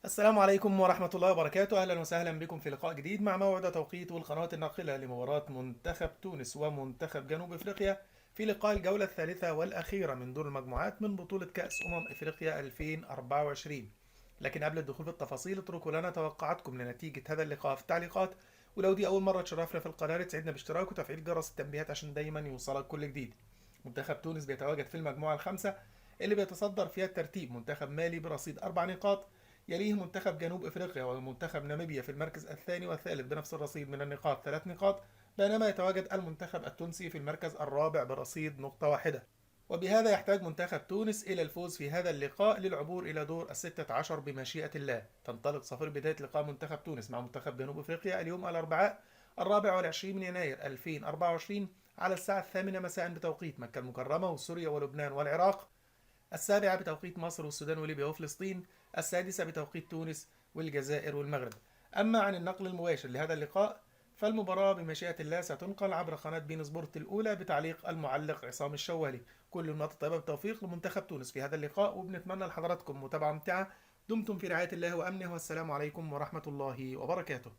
السلام عليكم ورحمة الله وبركاته. أهلا وسهلا بكم في لقاء جديد مع موعد توقيت والقناة الناقلة لمباراة منتخب تونس ومنتخب جنوب أفريقيا في لقاء الجولة الثالثة والأخيرة من دور المجموعات من بطولة كأس أفريقيا 2024. لكن قبل الدخول في التفاصيل اتركوا لنا توقعاتكم لنتيجة هذا اللقاء في التعليقات، ولو دي أول مرة تشرفنا في القناة تسعدنا باشتراك وتفعيل جرس التنبيهات عشان دايما يوصلك كل جديد. منتخب تونس بيتواجد في المجموعة الخامسة اللي بيتصدر فيها الترتيب منتخب مالي برصيد 4 نقاط، يليه منتخب جنوب افريقيا ومنتخب ناميبيا في المركز الثاني والثالث بنفس الرصيد من النقاط 3 نقاط، بينما يتواجد المنتخب التونسي في المركز الرابع برصيد نقطة واحدة. وبهذا يحتاج منتخب تونس إلى الفوز في هذا اللقاء للعبور إلى دور ال16 بمشيئة الله. تنطلق صفير بداية لقاء منتخب تونس مع منتخب جنوب أفريقيا اليوم الأربعاء 24 من يناير 2024 على الساعة 8 مساء بتوقيت مكة المكرمة وسوريا ولبنان والعراق، 7 بتوقيت مصر والسودان وليبيا وفلسطين، 6 بتوقيت تونس والجزائر والمغرب. أما عن النقل المباشر لهذا اللقاء فالمباراة بمشيئة الله ستنقل عبر قناة بين سبورت الأولى بتعليق المعلق عصام الشوالي. كل النقط الطيبة بالتوفيق لمنتخب تونس في هذا اللقاء، وبنتمنى لحضراتكم متابعة ممتعة. دمتم في رعاية الله وأمنه، والسلام عليكم ورحمة الله وبركاته.